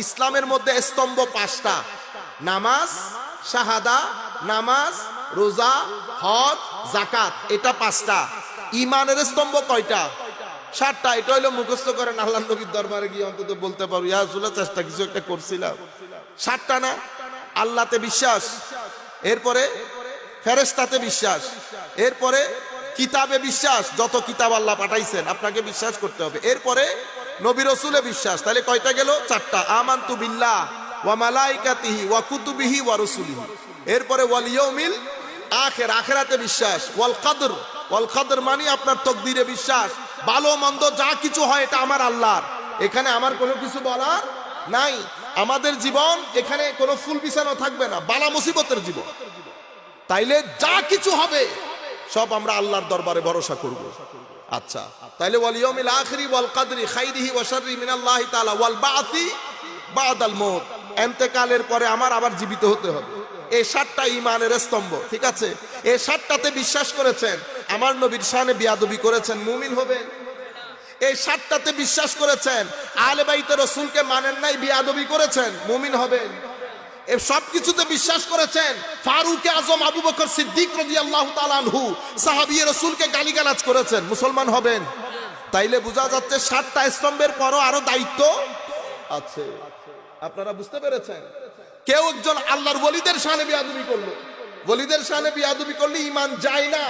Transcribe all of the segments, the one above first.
ইসলামের মধ্যে স্তম্ভ পাঁচটা: নামাজ, শাহাদা, নামাজ, রোজা, হজ, যাকাত। এটা পাঁচটা। ঈমানের স্তম্ভ কয়টা? 7টা। এটা হইলো মুখস্থ করেন, আল্লাহর নবীর দরবারে গিয়ে অন্তত বলতে পারো, ইয়া রাসূলুল্লাহ চেষ্টা কিছু একটা করছিলাম। 7টা না? আল্লাহতে বিশ্বাস, এরপরে ফেরেশতাতে বিশ্বাস, এরপরে কিতাবে বিশ্বাস, যত কিতাব আল্লাহ পাঠাইছেন আপনাকে বিশ্বাস করতে হবে, এরপরে নবী রাসূলে বিশ্বাস। তাহলে কয়টা গেল? 4টা। আমানতু বিল্লাহ ওয়া মালাইকাতিহি ওয়া কুতুবিহি ওয়া রাসূলিহি। এরপরে ওয়াল ইয়াউমিল আখির, আখিরাতে বিশ্বাস। ওয়াল কদর, ওয়াল কদর মানে আপনার তকদিরে বিশ্বাস। ভালো মন্দ যা কিছু হয় এটা আমার আল্লাহর, এখানে আমার কোনো কিছু বলার নাই। আমাদের জীবন এখানে কোনো ফুল বিছানো থাকবে না, বালা মুসিবতের জীবন। তাইলে যা কিছু হবে সব আমরা আল্লাহর দরবারে ভরসা করব। আচ্ছা, তাইলে ওয়াল ইয়াউমিল আখিরি ওয়াল কদরি খাইরিহি ওয়া শাররিহি মিনাল্লাহি তাআলা ওয়াল বা'সি বাদাল মউত, ইন্তেকালের পরে আমার আবার জীবিত হতে হবে। এই 7টা ঈমানের স্তম্ভ, ঠিক আছে? এই 7টাতে বিশ্বাস করেছেন, আমার নবীর শানে বিয়াদবি করেছেন, মুমিন হবেন। এই 7টাতে বিশ্বাস করেছেন, আহলে বাইতে রাসূলকে মানেন নাই, বিয়াদবি করেছেন, মুমিন হবেন। এই সব কিছুতে বিশ্বাস করেছেন, ফারুক আজম আবু বকর সিদ্দিক রাদিয়াল্লাহু তাআলা আনহু সাহাবী রাসূলকে গালিগালাজ করেছেন, মুসলমান হবেন। তাইলে বোঝা যাচ্ছে 7টা স্তম্ভের পরও আরো দায়িত্ব আছে। আপনারা বুঝতে পেরেছেন? কেউ একজন আল্লাহর ওলিদের শানে বিয়াদবি করলো, ওলিদের শানে বিয়াদবি করলে ঈমান যায় না,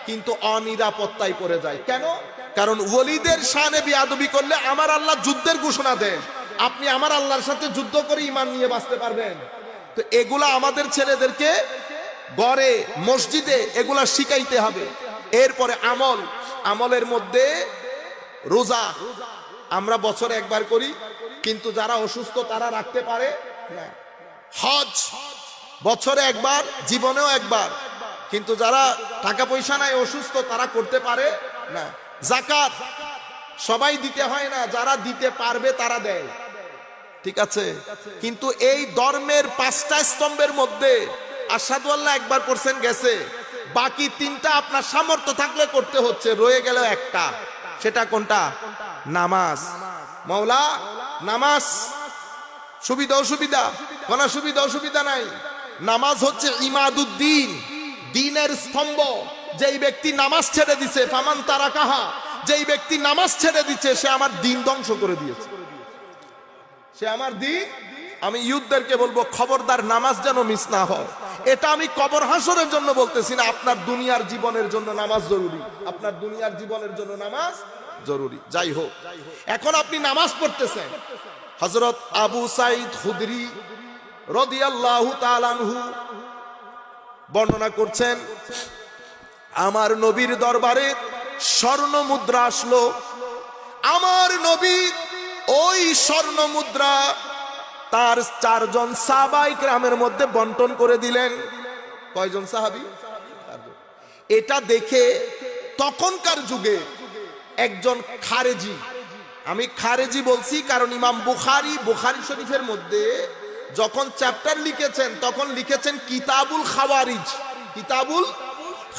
কিন্তু অনিরাপত্তায় পড়ে যায়। কেন? কারণ ওলিদের শানে বিয়াদবি করলে আমার আল্লাহ যুদ্ধের ঘোষণা দেন, আপনি আমার আল্লাহর সাথে যুদ্ধ করে ঈমান নিয়ে বাঁচতে পারবেন। তো এগুলা আমাদের ছেলেদেরকে ঘরে মসজিদে এগুলা শিখাইতে হবে। এরপরে আমল, আমলের মধ্যে রোজা আমরা বছরে একবার করি, কিন্তু যারা অসুস্থ তারা রাখতে পারে না। হজ বছরে একবার, জীবনেও একবার, কিন্তু যারা টাকা পয়সা নাই, অসুস্থ, তারা করতে পারে না। যাকাত সবাই দিতে হয় না, যারা দিতে পারবে তারা দেয়, ঠিক আছে? কিন্তু এই ধর্মের 5টা স্তম্ভের মধ্যে আশহাদু আল্লাহ একবার পড়ছেন গেছে, বাকি 3টা আপনার সামর্থ্য থাকলে করতে হচ্ছে, রয়ে গেল একটা। সেটা কোনটা? নামাজ। মাওলা নামাজ সুবিধা অসুবিধা? কোন সুবিধা অসুবিধা নাই। নামাজ হচ্ছে ইমাদুদ্দিন, দ্বীনের স্তম্ভ। যেই ব্যক্তি নামাজ ছেড়ে দিছে, ফামান তারাকাহা, যেই ব্যক্তি নামাজ ছেড়ে দিচ্ছে সে আমার দ্বীন ধ্বংস করে দিয়েছে, সে আমার দ্বীন। আমি ইউথদেরকে বলবো, খবরদার নামাজ যেন মিস না হয়। এটা আমি কবর হাসরের জন্য বলতেছি না, আপনার দুনিয়ার জীবনের জন্য নামাজ জরুরি, আপনার দুনিয়ার জীবনের জন্য নামাজ জরুরি। যাই হোক, এখন আপনি নামাজ পড়তেছেন। হযরত আবু সাঈদ খুদরি রাদিয়াল্লাহু তাআলা আনহু বর্ণনা করছেন, আমার নবীর দরবারে স্বর্ণ মুদ্রা আসলো। আমার নবী ওই স্বর্ণ মুদ্রা তার 4জন সাহাবায়ে কেরামের মধ্যে বন্টন করে দিলেন। কয়জন সাহাবী? 4জন। এটা দেখে তখনকার যুগে একজন খারেজি, আমি খারেজি বলছি কারণ ইমাম বুখারী শরীফের মধ্যে যখন চ্যাপ্টার লিখেছেন তখন লিখেছেন কিতাবুল খাওয়ারিজ। কিতাবুল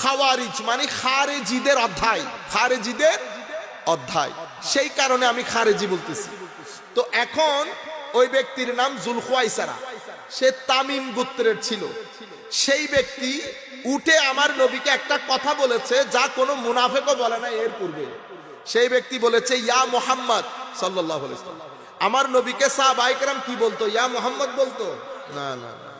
খাওয়ারিজ মানে খারেজিদের অধ্যায়, খারেজিদের অধ্যায়, সেই কারণে আমি খারেজি বলতেছি। তো এখন ওই ব্যক্তির নাম যুলখুয়াইসারা, সে তামিম গোত্রের ছিল। সেই ব্যক্তি উঠে আমার নবীকে একটা কথা বলেছে যা কোনো মুনাফিকও বলে না এর পূর্বে। সেই ব্যক্তি বলেছে, ইয়া মুহাম্মদ সাল্লাল্লাহু আলাইহি ওয়াসাল্লাম। আমার নবীকে সাহাবায়ে কেরাম কি বলতো? ইয়া মুহাম্মদ বলতো না, না, না।